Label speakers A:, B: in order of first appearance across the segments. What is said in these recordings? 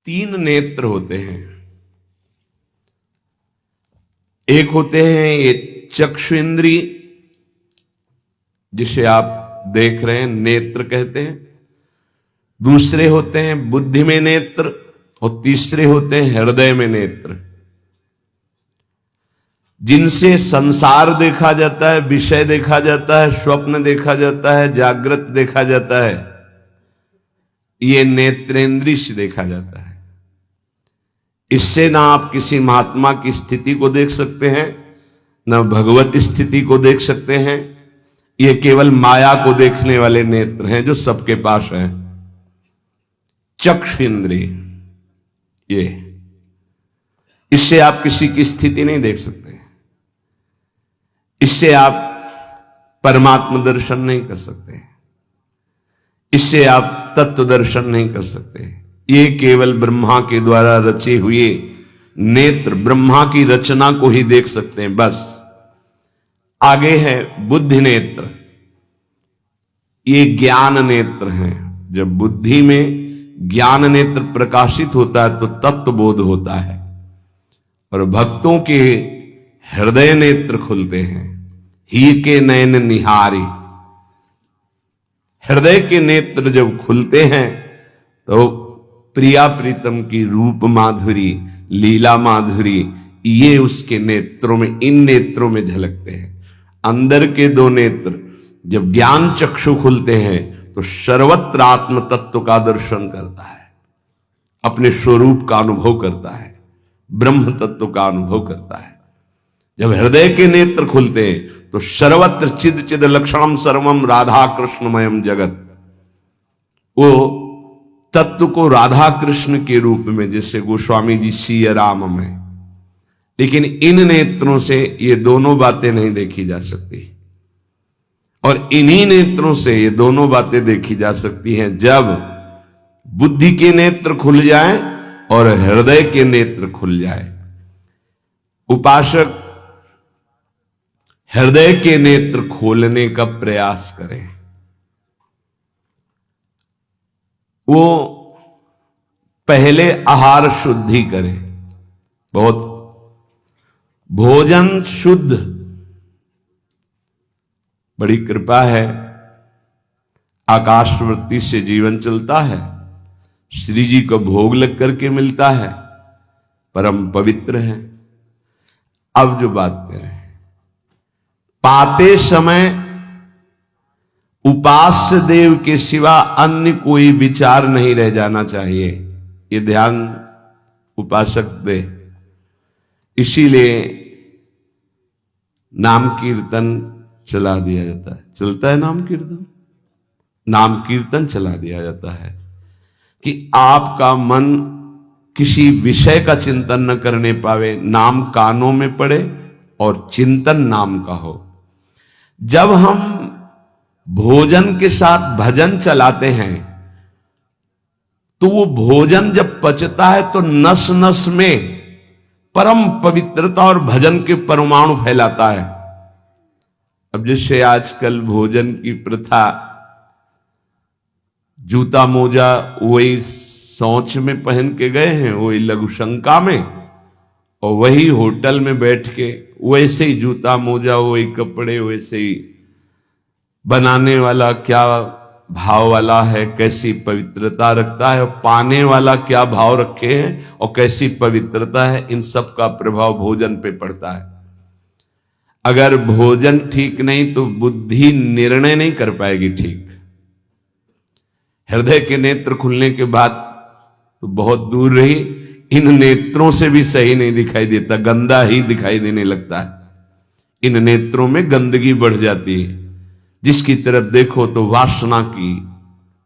A: तीन नेत्र होते हैं। एक होते हैं ये चक्षु इंद्रिय, जिसे आप देख रहे हैं, नेत्र कहते हैं। दूसरे होते हैं बुद्धि में नेत्र, और तीसरे होते हैं हृदय में नेत्र, जिनसे संसार देखा जाता है, विषय देखा जाता है, स्वप्न देखा जाता है, जागृत देखा जाता है। ये नेत्रेंद्रिय से देखा जाता है। इससे ना आप किसी महात्मा की स्थिति को देख सकते हैं, ना भगवत स्थिति को देख सकते हैं। ये केवल माया को देखने वाले नेत्र हैं जो सबके पास हैं। चक्षु इंद्रिय, ये इससे आप किसी की स्थिति नहीं देख सकते, इससे आप परमात्मा दर्शन नहीं कर सकते, इससे आप तत्व दर्शन नहीं कर सकते। ये केवल ब्रह्मा के द्वारा रचे हुए नेत्र, ब्रह्मा की रचना को ही देख सकते हैं, बस। आगे है बुद्धि नेत्र। ये ज्ञान नेत्र हैं। जब बुद्धि में ज्ञान नेत्र प्रकाशित होता है तो तत्व बोध होता है, और भक्तों के हृदय नेत्र खुलते हैं। ही के नयन निहारी, हृदय के नेत्र जब खुलते हैं तो प्रिया प्रीतम की रूप माधुरी, लीला माधुरी, ये उसके नेत्रों में, इन नेत्रों में झलकते हैं। अंदर के दो नेत्र जब ज्ञान चक्षु खुलते हैं तो सर्वत्र आत्म तत्व का दर्शन करता है, अपने स्वरूप का अनुभव करता है, ब्रह्म तत्व का अनुभव करता है। जब हृदय के नेत्र खुलते हैं तो सर्वत्र चिद चिद लक्षणम सर्वम राधा कृष्णमयम जगत, वो तत्व को राधा कृष्ण के रूप में, जैसे गोस्वामी जी सिया राम में। लेकिन इन नेत्रों से ये दोनों बातें नहीं देखी जा सकती, और इन्हीं नेत्रों से ये दोनों बातें देखी जा सकती हैं जब बुद्धि के नेत्र खुल जाए और हृदय के नेत्र खुल जाए। उपासक हृदय के नेत्र खोलने का प्रयास करें। वो पहले आहार शुद्धि करे, बहुत भोजन शुद्ध। बड़ी कृपा है, आकाशवृत्ति से जीवन चलता है, श्री जी को भोग लग करके मिलता है, परम पवित्र है। अब जो बात करें, पाते समय उपास्य देव के सिवा अन्य कोई विचार नहीं रह जाना चाहिए। ये ध्यान उपासक दे। इसीलिए नाम कीर्तन चला दिया जाता है। चलता है नाम कीर्तन, नाम कीर्तन चला दिया जाता है कि आपका मन किसी विषय का चिंतन न करने पावे, नाम कानों में पड़े और चिंतन नाम का हो। जब हम भोजन के साथ भजन चलाते हैं तो वो भोजन जब पचता है तो नस नस में परम पवित्रता और भजन के परमाणु फैलाता है। अब जैसे आजकल भोजन की प्रथा, जूता मोजा वही शौच में पहन के गए हैं, वही लघुशंका में, और वही होटल में बैठ के वैसे ही जूता मोजा, वही कपड़े, वैसे ही बनाने वाला क्या भाव वाला है, कैसी पवित्रता रखता है, और पाने वाला क्या भाव रखे हैं और कैसी पवित्रता है, इन सब का प्रभाव भोजन पे पड़ता है। अगर भोजन ठीक नहीं तो बुद्धि निर्णय नहीं कर पाएगी ठीक। हृदय के नेत्र खुलने के बाद तो बहुत दूर रही, इन नेत्रों से भी सही नहीं दिखाई देता, गंदा ही दिखाई देने लगता है। इन नेत्रों में गंदगी बढ़ जाती है। जिसकी तरफ देखो तो वासना की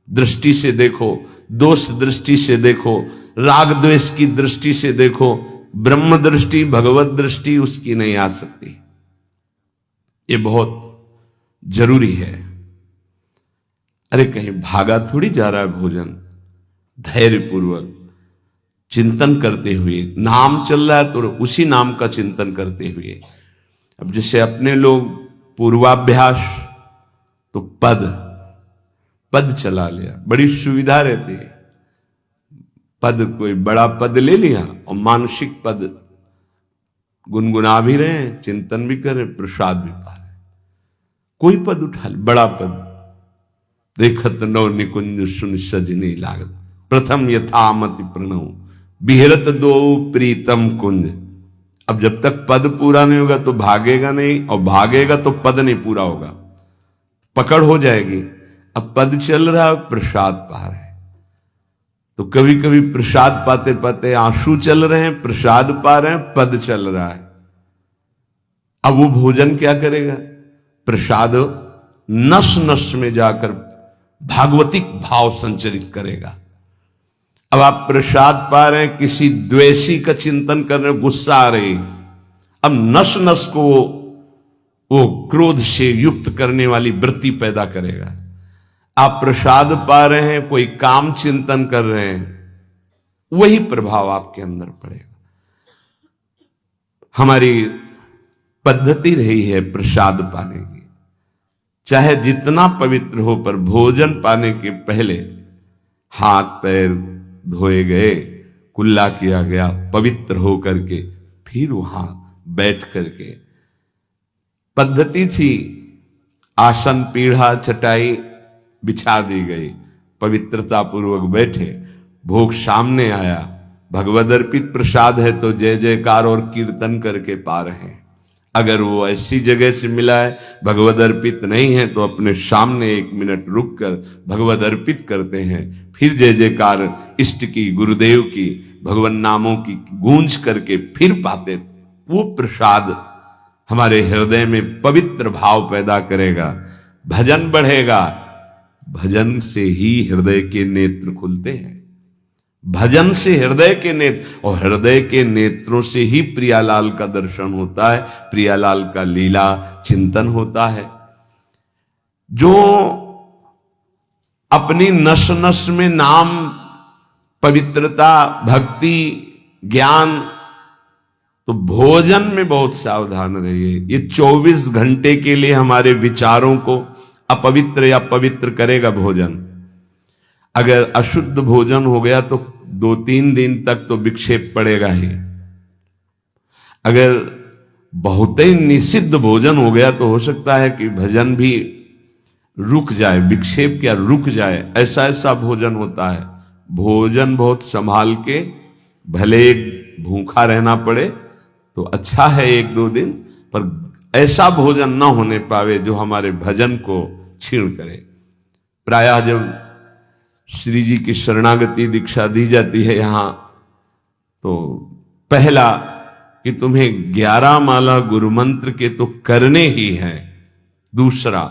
A: दृष्टि से देखो, दोष दृष्टि से देखो, राग द्वेष की दृष्टि से देखो, ब्रह्म दृष्टि, भगवत दृष्टि उसकी नहीं आ सकती। ये बहुत जरूरी है। अरे कहीं भागा थोड़ी जा रहा है भोजन, धैर्य पूर्वक चिंतन करते हुए, नाम चल रहा है तो उसी नाम का चिंतन करते हुए। अब जैसे अपने लोग पूर्वाभ्यास तो पद चला लिया, बड़ी सुविधा रहती है। पद, कोई बड़ा पद ले लिया और मानसिक पद गुनगुना भी रहे हैं, चिंतन भी कर रहे, प्रसाद भी पा रहे। कोई पद उठा ले, बड़ा पद, देखत नौ निकुंज सुन सजनी लागत, प्रथम यथामति प्रणव बिहरत दो प्रीतम कुंज। अब जब तक पद पूरा नहीं होगा तो भागेगा नहीं, और भागेगा तो पद नहीं पूरा होगा, पकड़ हो जाएगी। अब पद चल रहा है, प्रसाद पा रहे हैं, तो कभी कभी प्रसाद पाते पाते आंसू चल रहे हैं, प्रसाद पा रहे हैं, पद चल रहा है। अब वो भोजन क्या करेगा? प्रसाद नस नस में जाकर भागवतिक भाव संचरित करेगा। अब आप प्रसाद पा रहे हैं, किसी द्वेषी का चिंतन कर रहे हैं, गुस्सा आ रही, अब नस नस को वो क्रोध से युक्त करने वाली वृत्ति पैदा करेगा। आप प्रसाद पा रहे हैं, कोई काम चिंतन कर रहे हैं, वही प्रभाव आपके अंदर पड़ेगा। हमारी पद्धति रही है प्रसाद पाने की, चाहे जितना पवित्र हो, पर भोजन पाने के पहले हाथ पैर धोए गए, कुल्ला किया गया, पवित्र हो करके फिर वहां बैठ करके, पद्धति थी आसन पीढ़ा चटाई बिछा दी गई, पवित्रता पूर्वक बैठे, भोग सामने आया, भगवद अर्पित प्रसाद है तो जय जयकार और कीर्तन करके पा रहे हैं। अगर वो ऐसी जगह से मिला है, भगवद अर्पित नहीं है, तो अपने सामने 1 मिनट रुक कर भगवद अर्पित करते हैं, फिर जय जयकार इष्ट की, गुरुदेव की, भगवान नामों की गूंज करके फिर पाते। वो प्रसाद हमारे हृदय में पवित्र भाव पैदा करेगा, भजन बढ़ेगा। भजन से ही हृदय के नेत्र खुलते हैं, भजन से हृदय के नेत्र, और हृदय के नेत्रों से ही प्रियालाल का दर्शन होता है, प्रियालाल का लीला चिंतन होता है। जो अपनी नस नस में नाम, पवित्रता, भक्ति, ज्ञान, तो भोजन में बहुत सावधान रहिए। ये 24 घंटे के लिए हमारे विचारों को अपवित्र या पवित्र करेगा भोजन। अगर अशुद्ध भोजन हो गया तो 2-3 दिन तक तो विक्षेप पड़ेगा ही। अगर बहुत ही निषिद्ध भोजन हो गया तो हो सकता है कि भजन भी रुक जाए, विक्षेप क्या रुक जाए, ऐसा ऐसा भोजन होता है। भोजन बहुत संभाल के, भले भूखा रहना पड़े तो अच्छा है 1-2 दिन, पर ऐसा भोजन ना होने पावे जो हमारे भजन को छीण करे। प्रायः जब श्री जी की शरणागति दीक्षा दी जाती है यहां, तो पहला कि तुम्हें 11 माला गुरु मंत्र के तो करने ही हैं, दूसरा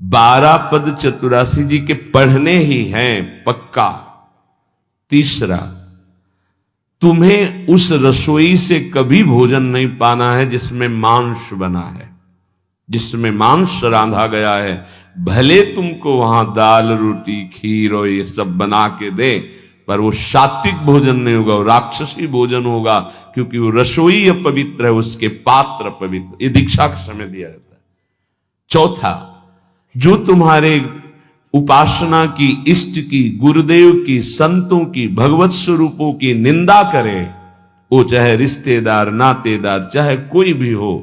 A: 12 पद चतुरासी जी के पढ़ने ही हैं पक्का, तीसरा तुम्हें उस रसोई से कभी भोजन नहीं पाना है जिसमें मांस बना है, जिसमें मांस रांधा गया है। भले तुमको वहां दाल रोटी खीर और ये सब बना के दे, पर वो सात्विक भोजन नहीं होगा, वो राक्षसी भोजन होगा, क्योंकि वो रसोई अपवित्र है, उसके पात्र पवित्र। ये दीक्षा के समय दिया जाता है। चौथा, जो तुम्हारे उपासना की, इष्ट की, गुरुदेव की, संतों की, भगवत स्वरूपों की निंदा करे, वो चाहे रिश्तेदार, नातेदार, चाहे कोई भी हो,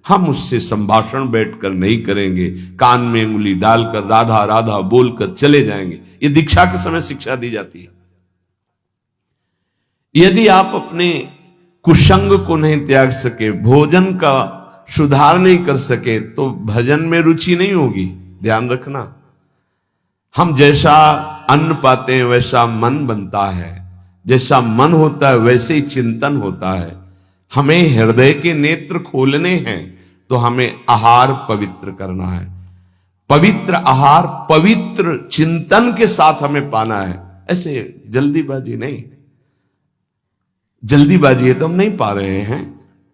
A: हम उससे संभाषण बैठकर नहीं करेंगे, कान में उंगली डालकर राधा राधा बोलकर चले जाएंगे। ये दीक्षा के समय शिक्षा दी जाती है। यदि आप अपने कुसंग को नहीं त्याग सके, भोजन का सुधार नहीं कर सके, तो भजन में रुचि नहीं होगी। ध्यान रखना, हम जैसा अन्न पाते हैं वैसा मन बनता है, जैसा मन होता है वैसे ही चिंतन होता है। हमें हृदय के नेत्र खोलने हैं तो हमें आहार पवित्र करना है। पवित्र आहार पवित्र चिंतन के साथ हमें पाना है, ऐसे जल्दीबाजी नहीं। जल्दीबाजी है तो हम नहीं पा रहे हैं,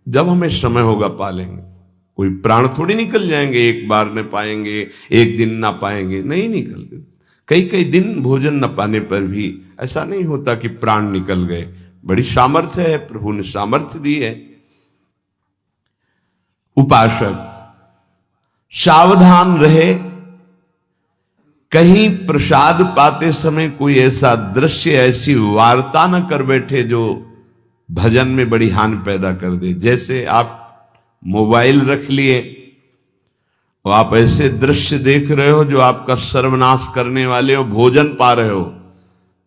A: जब हमें समय होगा पा लेंगे। कोई प्राण थोड़ी निकल जाएंगे, एक बार में पाएंगे, एक दिन ना पाएंगे, नहीं निकल। कई कई दिन भोजन न पाने पर भी ऐसा नहीं होता कि प्राण निकल गए। बड़ी सामर्थ्य है, प्रभु ने सामर्थ्य दी है। उपासक सावधान रहे कहीं प्रसाद पाते समय कोई ऐसा दृश्य, ऐसी वार्ता न कर बैठे जो भजन में बड़ी हानि पैदा कर दे। जैसे आप मोबाइल रख लिए और आप ऐसे दृश्य देख रहे हो जो आपका सर्वनाश करने वाले हो, भोजन पा रहे हो,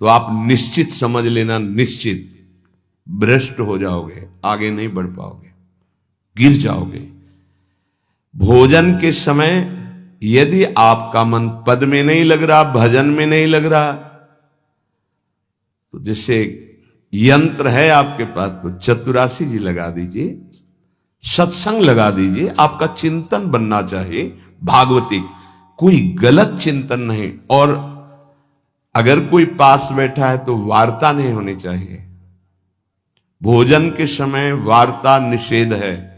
A: तो आप निश्चित समझ लेना, निश्चित भ्रष्ट हो जाओगे, आगे नहीं बढ़ पाओगे, गिर जाओगे। भोजन के समय यदि आपका मन पद में नहीं लग रहा, भजन में नहीं लग रहा, तो जैसे यंत्र है आपके पास, तो चतुरासी जी लगा दीजिए, सत्संग लगा दीजिए। आपका चिंतन बनना चाहिए भागवतिक, कोई गलत चिंतन नहीं। और अगर कोई पास बैठा है तो वार्ता नहीं होनी चाहिए। भोजन के समय वार्ता निषेध है,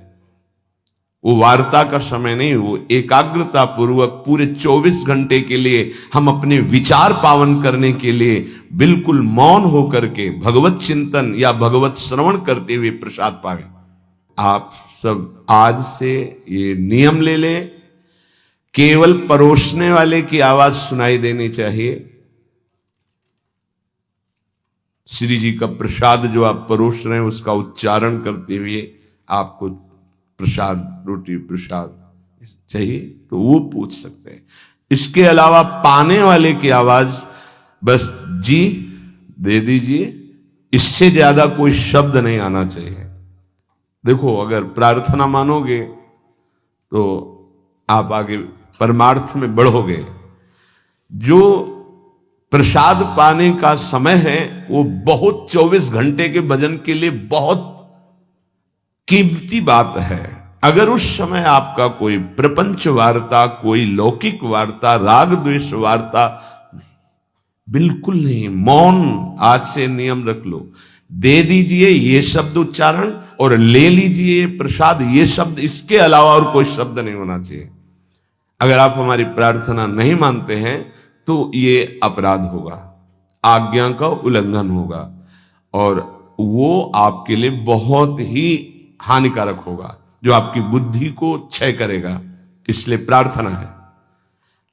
A: वो वार्ता का समय नहीं, वो एकाग्रता पूर्वक पूरे 24 घंटे के लिए हम अपने विचार पावन करने के लिए बिल्कुल मौन होकर के भगवत चिंतन या भगवत श्रवण करते हुए प्रसाद पावे। आप सब आज से ये नियम ले लें, केवल परोसने वाले की आवाज सुनाई देनी चाहिए। श्री जी का प्रसाद जो आप परोस रहे हैं उसका उच्चारण करते हुए आपको प्रसाद, रोटी प्रसाद चाहिए तो वो पूछ सकते हैं। इसके अलावा पाने वाले की आवाज बस जी दे दीजिए, इससे ज्यादा कोई शब्द नहीं आना चाहिए। देखो, अगर प्रार्थना मानोगे तो आप आगे परमार्थ में बढ़ोगे। जो प्रसाद पाने का समय है वो बहुत 24 घंटे के भजन के लिए बहुत कीमती बात है। अगर उस समय आपका कोई प्रपंच वार्ता, कोई लौकिक वार्ता, राग द्वेष वार्ता, बिल्कुल नहीं, मौन आज से नियम रख लो। दे दीजिए ये शब्द उच्चारण और ले लीजिए प्रसाद ये शब्द, इसके अलावा और कोई शब्द नहीं होना चाहिए। अगर आप हमारी प्रार्थना नहीं मानते हैं तो ये अपराध होगा, आज्ञा का उल्लंघन होगा और वो आपके लिए बहुत ही हानिकारक होगा, जो आपकी बुद्धि को क्षय करेगा। इसलिए प्रार्थना है,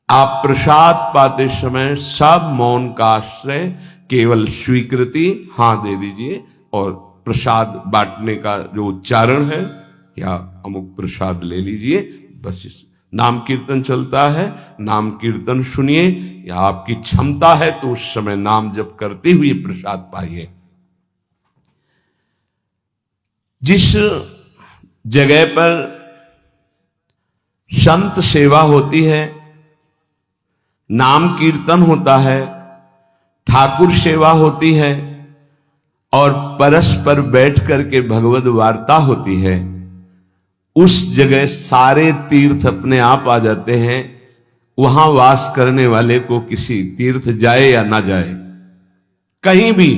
A: आप प्रसाद पाते समय सब मौन का आश्रय, केवल स्वीकृति हां दे दीजिए और प्रसाद बांटने का जो उच्चारण है या अमुक प्रसाद ले लीजिए। बस इस नाम कीर्तन चलता है, नाम कीर्तन सुनिए, या आपकी क्षमता है तो उस समय नाम जप करते हुए प्रसाद पाइए। जिस जगह पर संत सेवा होती है, नाम कीर्तन होता है, ठाकुर सेवा होती है और परस्पर बैठ करके भगवद वार्ता होती है, उस जगह सारे तीर्थ अपने आप आ जाते हैं। वहां वास करने वाले को किसी तीर्थ जाए या ना जाए, कहीं भी,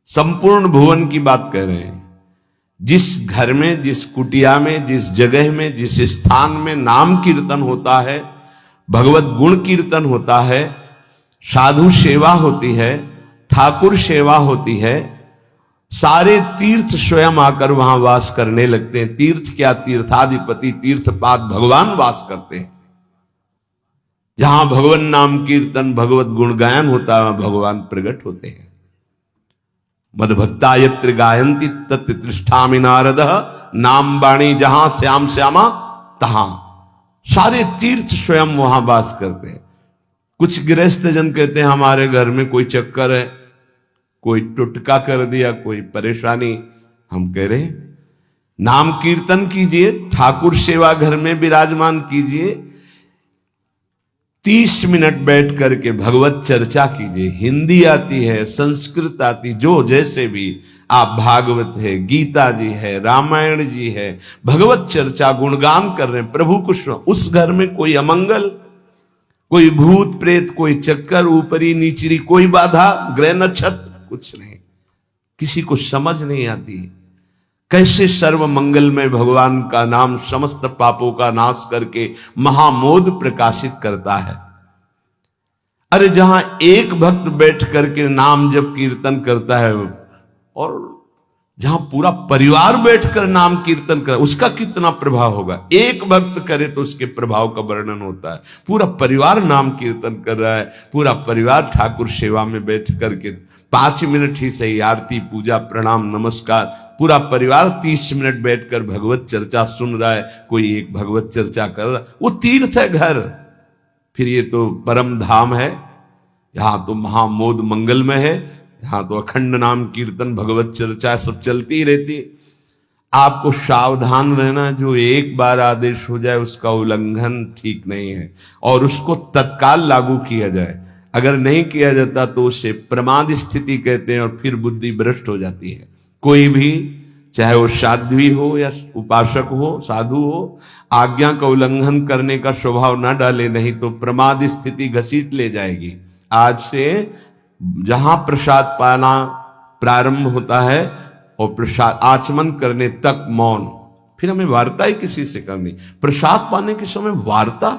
A: संपूर्ण भुवन की बात कह रहे हैं, जिस घर में, जिस कुटिया में, जिस जगह में, जिस स्थान में नाम कीर्तन होता है, भगवत गुण कीर्तन होता है, साधु सेवा होती है, ठाकुर सेवा होती है, सारे तीर्थ स्वयं आकर वहां वास करने लगते हैं। तीर्थ क्या, तीर्थाधिपति तीर्थपाद भगवान वास करते हैं। जहां भगवान नाम कीर्तन, भगवत गुण गायन होता है, भगवान प्रकट होते हैं। मदभक्ता यत्र गायन्ति तत्र तिष्ठामि नारद, नाम वाणी जहां श्याम श्यामा तहां। सारे तीर्थ स्वयं वहां वास करते हैं। कुछ गृहस्थ जन कहते हैं हमारे घर में कोई चक्कर है, कोई टुटका कर दिया, कोई परेशानी। हम कह रहे नाम कीर्तन कीजिए, ठाकुर सेवा घर में विराजमान कीजिए, 30 मिनट बैठ करके भगवत चर्चा कीजिए। हिंदी आती है, संस्कृत आती, जो जैसे भी आप, भागवत है, गीता जी है, रामायण जी है, भगवत चर्चा गुणगान कर रहे हैं प्रभु को। उस घर में कोई अमंगल, कोई भूत प्रेत, कोई चक्कर, ऊपरी नीचरी कोई बाधा, ग्रह नक्षत्र कुछ नहीं, किसी को समझ नहीं आती कैसे सर्व मंगल में भगवान का नाम समस्त पापों का नाश करके महामोद प्रकाशित करता है। अरे जहां एक भक्त बैठ करके नाम जप कीर्तन करता है और जहां पूरा परिवार बैठकर नाम कीर्तन करे, उसका कितना प्रभाव होगा। एक भक्त करे तो उसके प्रभाव का वर्णन होता है। पूरा परिवार नाम कीर्तन कर रहा है, पूरा परिवार ठाकुर सेवा में बैठ करके 5 मिनट ही सही, आरती पूजा प्रणाम नमस्कार, पूरा परिवार 30 मिनट बैठकर भगवत चर्चा सुन रहा है, कोई एक भगवत चर्चा कर रहा है, वो तीर्थ है घर। फिर ये तो परम धाम है, यहां तो महामोद मंगलमय है, यहां तो अखंड नाम कीर्तन भगवत चर्चा सब चलती ही रहती। आपको सावधान रहना, जो एक बार आदेश हो जाए उसका उल्लंघन ठीक नहीं है, और उसको तत्काल लागू किया जाए। अगर नहीं किया जाता तो उसे प्रमाद स्थिति कहते हैं, और फिर बुद्धि भ्रष्ट हो जाती है। कोई भी, चाहे वो साध्वी हो या उपासक हो, साधु हो, आज्ञा का उल्लंघन करने का स्वभाव ना डाले, नहीं तो प्रमाद स्थिति घसीट ले जाएगी। आज से जहां प्रसाद पाना प्रारंभ होता है और प्रसाद आचमन करने तक मौन, फिर हमें वार्ता ही किसी से करनी। प्रसाद पाने के समय वार्ता,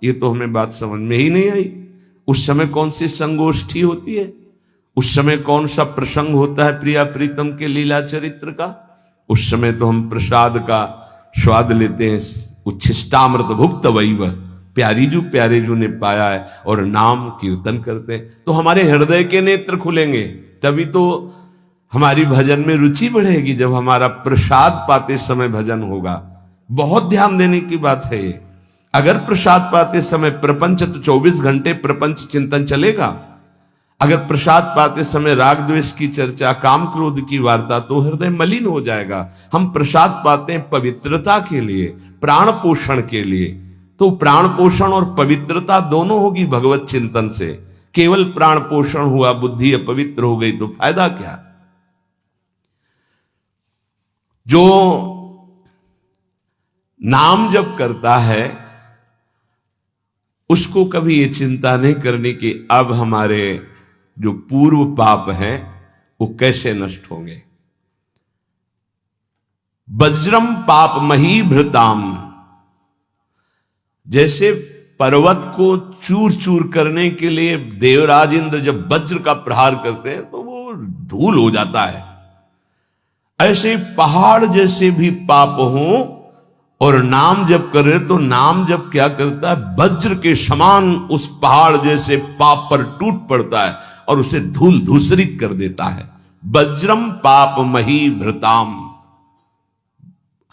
A: ये तो हमें बात समझ में ही नहीं आई। उस समय कौन सी संगोष्ठी होती है, उस समय कौन सा प्रसंग होता है प्रिया प्रीतम के लीला चरित्र का। उस समय तो हम प्रसाद का स्वाद लेते हैं, उच्छिष्टामृत भुक्त वैव, प्यारे जो ने पाया है, और नाम कीर्तन करते हैं। तो हमारे हृदय के नेत्र खुलेंगे, तभी तो हमारी भजन में रुचि बढ़ेगी। जब हमारा प्रसाद पाते समय भजन होगा, बहुत ध्यान देने की बात है ये। अगर प्रसाद पाते समय प्रपंच, तो 24 घंटे प्रपंच चिंतन चलेगा। अगर प्रसाद पाते समय राग द्वेष की चर्चा, काम क्रोध की वार्ता, तो हृदय मलिन हो जाएगा। हम प्रसाद पाते हैं पवित्रता के लिए, प्राण पोषण के लिए, तो प्राण पोषण और पवित्रता दोनों होगी भगवत चिंतन से। केवल प्राण पोषण हुआ, बुद्धि अपवित्र हो गई, तो फायदा क्या। जो नाम जप करता है उसको कभी ये चिंता नहीं करनी कि अब हमारे जो पूर्व पाप हैं वो कैसे नष्ट होंगे। वज्रम पाप मही भृताम, जैसे पर्वत को चूर चूर करने के लिए देवराज इंद्र जब वज्र का प्रहार करते हैं तो वो धूल हो जाता है, ऐसे पहाड़ जैसे भी पाप हों और नाम जप करे तो नाम जप क्या करता है, वज्र के समान उस पहाड़ जैसे पाप पर टूट पड़ता है और उसे धूल धूसरित कर देता है। वज्रम पाप मही भृताम,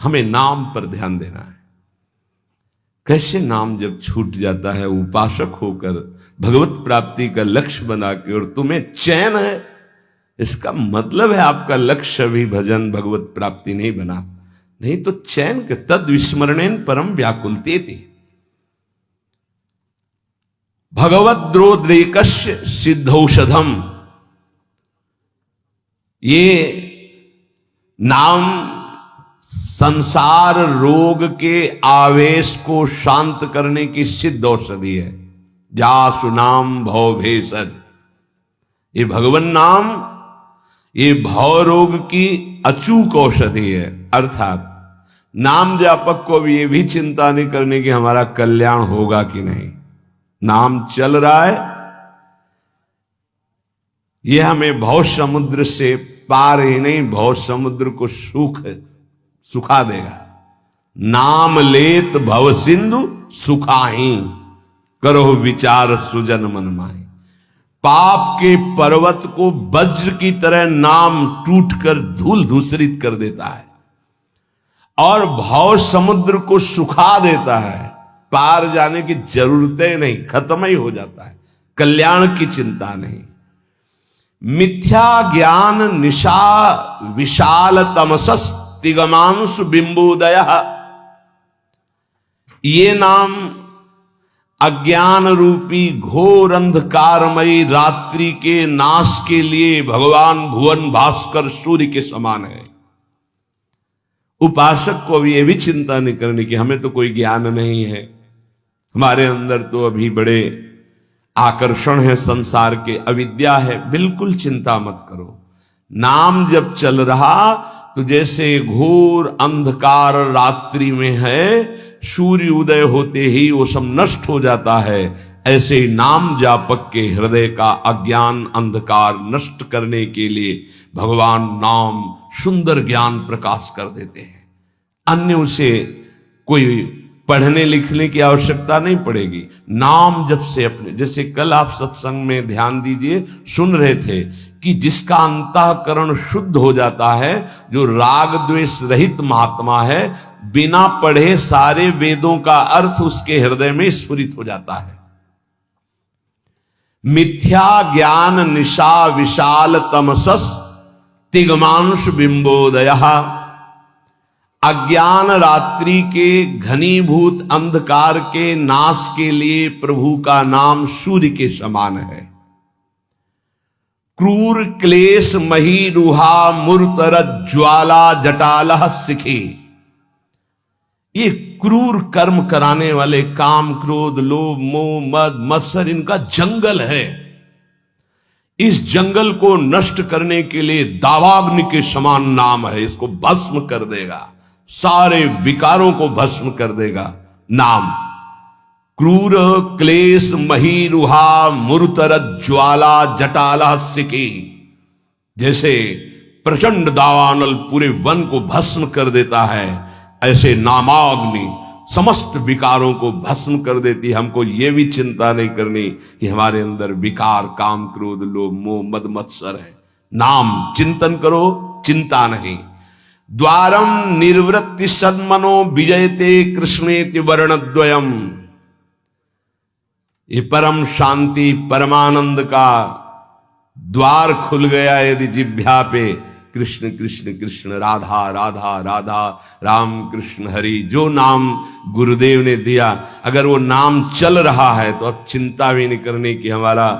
A: हमें नाम पर ध्यान देना है। कैसे नाम जब छूट जाता है उपासक होकर भगवत प्राप्ति का लक्ष्य बना के, और तुम्हें चैन है, इसका मतलब है आपका लक्ष्य भी भजन भगवत प्राप्ति नहीं बना, नहीं तो चैन के तद विस्मरणेन परम व्याकुलते थे। भगवद्रोद्रेकस्य सिद्धौषधम, ये नाम संसार रोग के आवेश को शांत करने की सिद्ध औषधि है। जासु नाम भव भेषज, ये भगवन नाम ये भव रोग की अचूक औषधि है। अर्थात नाम जापक को भी ये भी चिंता नहीं करने की हमारा कल्याण होगा कि नहीं, नाम चल रहा है, यह हमें भव समुद्र से पार ही नहीं, भव समुद्र को सुखा देगा। नाम लेत भव सिंधु सुखाही, करो विचार सुजन मन माही। पाप के पर्वत को वज्र की तरह नाम टूटकर धूल धूसरित कर देता है और भव समुद्र को सुखा देता है। पार जाने की जरूरतें नहीं, खत्म ही हो जाता है, कल्याण की चिंता नहीं। मिथ्या ज्ञान निशा विशाल तमसस तिगमांश बिंबोदय, ये नाम अज्ञान रूपी घोर अंधकारमयी रात्रि के नाश के लिए भगवान भुवन भास्कर सूर्य के समान है। उपासक को अभी ये भी चिंता नहीं करनी कि हमें तो कोई ज्ञान नहीं है, हमारे अंदर तो अभी बड़े आकर्षण है संसार के, अविद्या है। बिल्कुल चिंता मत करो। नाम जब चल रहा तो जैसे घोर अंधकार रात्रि में है, सूर्य उदय होते ही वो सब नष्ट हो जाता है, ऐसे नाम जापक के हृदय का अज्ञान अंधकार नष्ट करने के लिए भगवान नाम सुंदर ज्ञान प्रकाश कर देते हैं। अन्य उसे कोई पढ़ने लिखने की आवश्यकता नहीं पड़ेगी। नाम जब से अपने, जैसे कल आप सत्संग में ध्यान दीजिए, सुन रहे थे कि जिसका अंतःकरण शुद्ध हो जाता है, जो राग द्वेष रहित महात्मा है, बिना पढ़े सारे वेदों का अर्थ उसके हृदय में स्फुरित हो जाता है। मिथ्या ज्ञान निशा विशाल तमसस तिगमांश बिंबोदय। अज्ञान रात्रि के घनीभूत अंधकार के नाश के लिए प्रभु का नाम सूर्य के समान है। क्रूर क्लेश मही रुहा मूर्तर ज्वाला जटालह सिखी। ये क्रूर कर्म कराने वाले, काम क्रोध लोभ मोह मद मत्सर, इनका जंगल है। इस जंगल को नष्ट करने के लिए दावाग्नि के समान नाम है। इसको भस्म कर देगा, सारे विकारों को भस्म कर देगा नाम। क्रूर क्लेश मही रुहा मूर्तर ज्वाला जटाला सिकी। जैसे प्रचंड दावानल पूरे वन को भस्म कर देता है, ऐसे नामाग्नि समस्त विकारों को भस्म कर देती। हमको यह भी चिंता नहीं करनी कि हमारे अंदर विकार काम क्रोध लोभ मोह मद मत्सर है। नाम चिंतन करो, चिंता नहीं। द्वारम निर्वृत्ति सन्मनो विजयते कृष्णेति वर्णद्वयम। ये परम शांति परमानंद का द्वार खुल गया यदि जिह्वा पे कृष्ण कृष्ण कृष्ण राधा राधा राधा राम कृष्ण हरि, जो नाम गुरुदेव ने दिया, अगर वो नाम चल रहा है तो अब चिंता भी नहीं करनी कि हमारा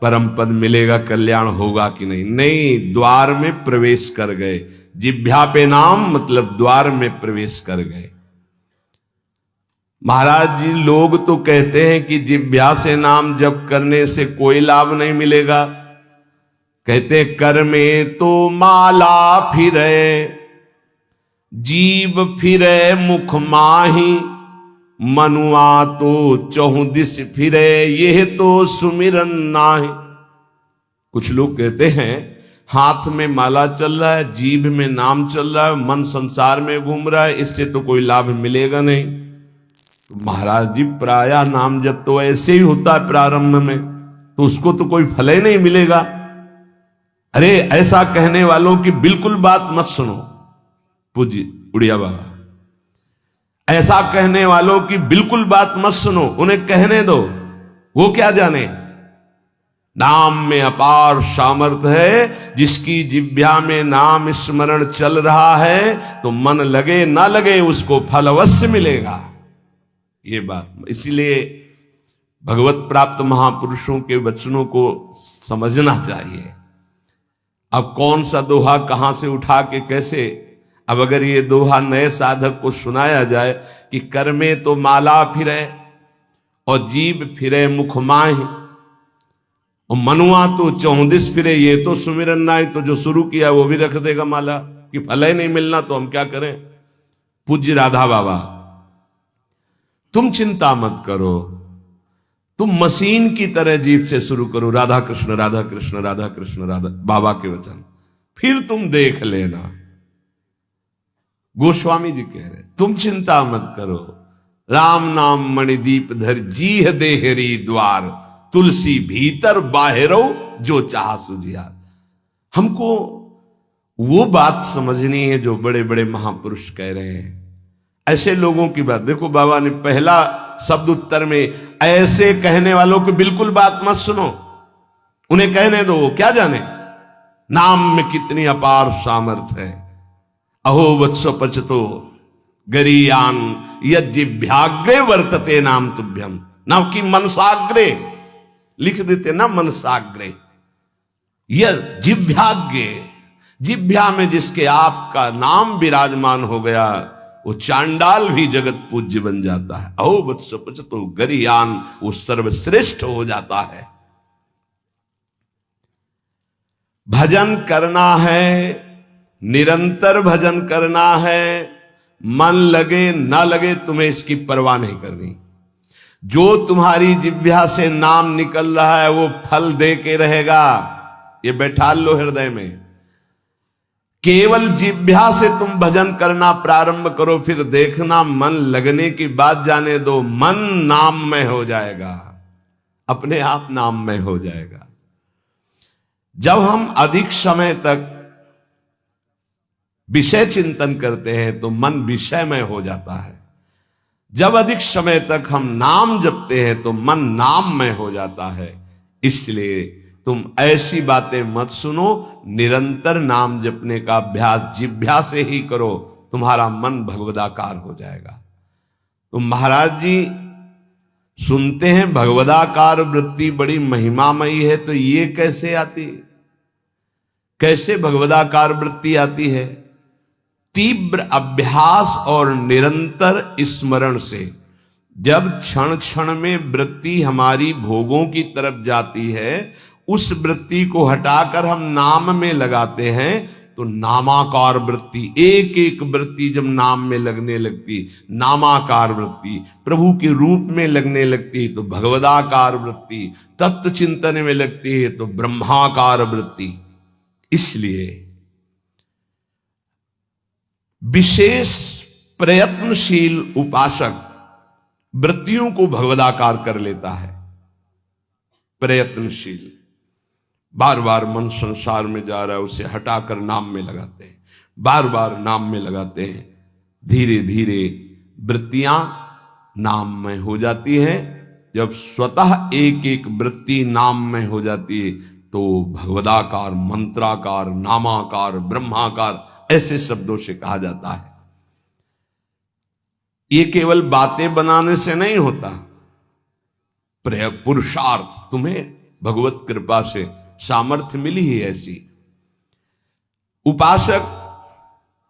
A: परम पद मिलेगा, कल्याण होगा कि नहीं। नहीं, द्वार में प्रवेश कर गए। जिह्वा पे नाम मतलब द्वार में प्रवेश कर गए। महाराज जी, लोग तो कहते हैं कि जिह्वा से नाम जप करने से कोई लाभ नहीं मिलेगा। कहते कर में तो माला फिरे जीव फिरे मुख माही, मनुआ तो चहु दिस फिरे यह तो सुमिरन नाही। कुछ लोग कहते हैं हाथ में माला चल रहा है, जीभ में नाम चल रहा है, मन संसार में घूम रहा है, इससे तो कोई लाभ मिलेगा नहीं। तो महाराज जी, प्रायः नाम जब तो ऐसे ही होता है प्रारंभ में, तो उसको तो कोई फल ही नहीं मिलेगा। अरे ऐसा कहने वालों की बिल्कुल बात मत सुनो। पूज्य उड़िया बाबा, ऐसा कहने वालों की बिल्कुल बात मत सुनो, उन्हें कहने दो। वो क्या जाने, नाम में अपार सामर्थ्य है। जिसकी जिह्वा में नाम स्मरण चल रहा है तो मन लगे ना लगे उसको फल अवश्य मिलेगा। ये बात इसीलिए भगवत प्राप्त महापुरुषों के वचनों को समझना चाहिए। अब कौन सा दोहा कहां से उठा के कैसे, अब अगर ये दोहा नए साधक को सुनाया जाए कि कर में तो माला फिरे और जीभ फिरे मुख माही और मनुआ तो चौदिस फिरे ये तो सुमिरन नाई, तो जो शुरू किया वो भी रख देगा माला कि फल ही नहीं मिलना तो हम क्या करें। पूज्य राधा बाबा, तुम चिंता मत करो, तुम मशीन की तरह जीभ से शुरू करो राधा कृष्ण राधा कृष्ण राधा कृष्ण राधा, बाबा के वचन, फिर तुम देख लेना। गोस्वामी जी कह रहे तुम चिंता मत करो, राम नाम मणिदीप धर जीह देहरी द्वार, तुलसी भीतर बाहरो जो चाह सुझियार। हमको वो बात समझनी है जो बड़े बड़े महापुरुष कह रहे हैं। ऐसे लोगों की बात देखो, बाबा ने पहला शब्द उत्तर में ऐसे कहने वालों की बिल्कुल बात मत सुनो, उन्हें कहने दो, क्या जाने नाम में कितनी अपार सामर्थ्य है। अहो वत्स पचतो गरीयान यज्जिभ्याग्रे वर्तते नाम तुभ्यम, ना कि मनसाग्रे लिख देते ना, मनसाग्रे यह जिभ्याग्रे, जिभ्या में जिसके आपका नाम विराजमान हो गया वो चांडाल भी जगत पूज्य बन जाता है। अहो वत्स पचतो गरीयान, वो सर्वश्रेष्ठ हो जाता है। भजन करना है, निरंतर भजन करना है, मन लगे ना लगे तुम्हें इसकी परवाह नहीं करनी। जो तुम्हारी जिह्वा से नाम निकल रहा है वो फल दे के रहेगा, ये बैठा लो हृदय में। केवल जिह्वा से तुम भजन करना प्रारंभ करो, फिर देखना मन लगने की बात जाने दो, मन नाममय हो जाएगा, अपने आप नाममय हो जाएगा। जब हम अधिक समय तक विषय चिंतन करते हैं तो मन विषयमय हो जाता है। जब अधिक समय तक हम नाम जपते हैं तो मन नाममय हो जाता है। इसलिए तुम ऐसी बातें मत सुनो, निरंतर नाम जपने का अभ्यास जिह्वा से ही करो, तुम्हारा मन भगवदाकार हो जाएगा। तो महाराज जी सुनते हैं भगवदाकार वृत्ति बड़ी महिमामयी है, तो ये कैसे आती, कैसे भगवदाकार वृत्ति आती है? तीव्र अभ्यास और निरंतर स्मरण से। जब क्षण क्षण में वृत्ति हमारी भोगों की तरफ जाती है, उस वृत्ति को हटाकर हम नाम में लगाते हैं तो नामाकार वृत्ति, एक एक वृत्ति जब नाम में लगने लगती, नामाकार वृत्ति प्रभु के रूप में लगने लगती तो भगवदाकार वृत्ति, तत्व चिंतन में लगती है तो ब्रह्माकार वृत्ति। इसलिए विशेष प्रयत्नशील उपासक वृत्तियों को भगवदाकार कर लेता है। प्रयत्नशील, बार बार मन संसार में जा रहा है, उसे हटाकर नाम में लगाते हैं, बार बार नाम में लगाते हैं, धीरे धीरे वृत्तियां नाम में हो जाती है। जब स्वतः एक एक वृत्ति नाम में हो जाती है तो भगवदाकार, मंत्राकार, नामाकार, ब्रह्माकार ऐसे शब्दों से कहा जाता है। ये केवल बातें बनाने से नहीं होता, पुरुषार्थ, तुम्हें भगवत कृपा से सामर्थ्य मिली ही ऐसी। उपासक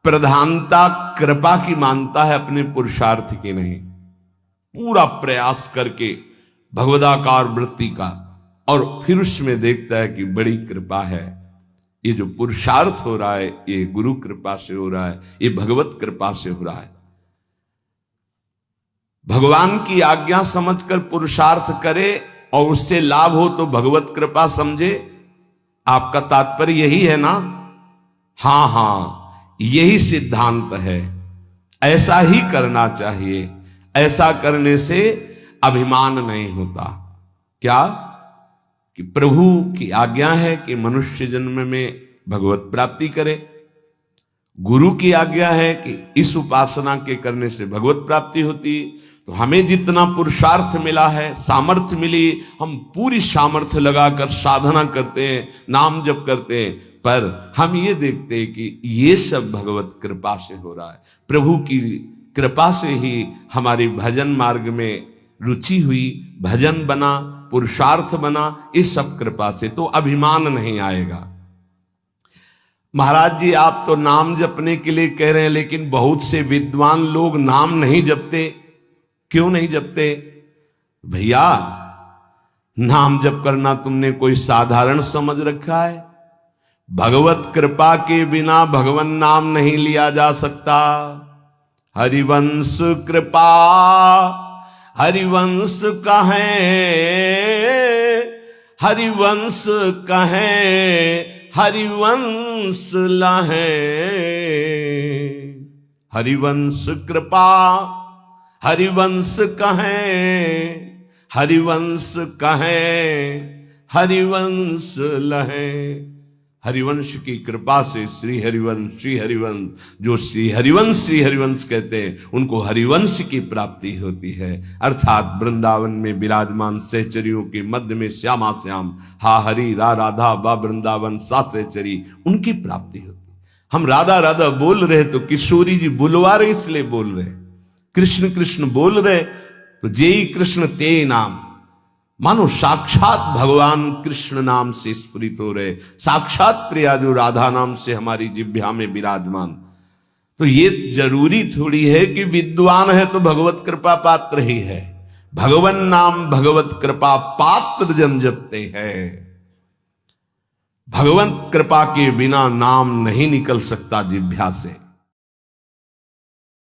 A: प्रधानता कृपा की मानता है, अपने पुरुषार्थ की नहीं। पूरा प्रयास करके भगवदाकार वृत्ति का, और फिर उसमें देखता है कि बड़ी कृपा है। ये जो पुरुषार्थ हो रहा है ये गुरु कृपा से हो रहा है, ये भगवत कृपा से हो रहा है। भगवान की आज्ञा समझकर पुरुषार्थ करे और उससे लाभ हो तो भगवत कृपा समझे। आपका तात्पर्य यही है ना? हां हां, यही सिद्धांत है। ऐसा ही करना चाहिए। ऐसा करने से अभिमान नहीं होता। क्या कि प्रभु की आज्ञा है कि मनुष्य जन्म में भगवत प्राप्ति करे, गुरु की आज्ञा है कि इस उपासना के करने से भगवत प्राप्ति होती। तो हमें जितना पुरुषार्थ मिला है, सामर्थ्य मिली, हम पूरी सामर्थ्य लगाकर साधना करते हैं, नाम जप करते हैं, पर हम ये देखते हैं कि ये सब भगवत कृपा से हो रहा है। प्रभु की कृपा से ही हमारी भजन मार्ग में रुचि हुई, भजन बना, पुरुषार्थ बना, इस सब कृपा से। तो अभिमान नहीं आएगा। महाराज जी आप तो नाम जपने के लिए कह रहे हैं, लेकिन बहुत से विद्वान लोग नाम नहीं जपते। क्यों नहीं जपते? भैया नाम जप करना तुमने कोई साधारण समझ रखा है? भगवत कृपा के बिना भगवान नाम नहीं लिया जा सकता। हरिवंश कृपा हरिवंश कहें, हरिवंश कहें, हरिवंश लहें। हरिवंश कृपा हरिवंश कहें, हरिवंश कहें, हरिवंश लहें। हरिवंश की कृपा से श्री हरिवंश, श्री हरिवंश, जो श्री हरिवंश कहते हैं उनको हरिवंश की प्राप्ति होती है। अर्थात वृंदावन में विराजमान सहचरियों के मध्य में श्यामा श्याम, हा हरि रा राधा बा वृंदावन सा सहचरी, उनकी प्राप्ति होती। हम राधा राधा बोल रहे तो किशोरी जी बुलवा रहे, इसलिए बोल रहे। कृष्ण कृष्ण बोल रहे तो जेई कृष्ण ते नाम, मानो साक्षात भगवान कृष्ण नाम से स्फुरित हो रहे, साक्षात प्रिया जो राधा नाम से हमारी जिह्वा में विराजमान। तो ये जरूरी थोड़ी है कि विद्वान है तो भगवत कृपा पात्र ही है। भगवन नाम भगवत कृपा पात्र जन जपते हैं। भगवत कृपा के बिना नाम नहीं निकल सकता जिह्वा से।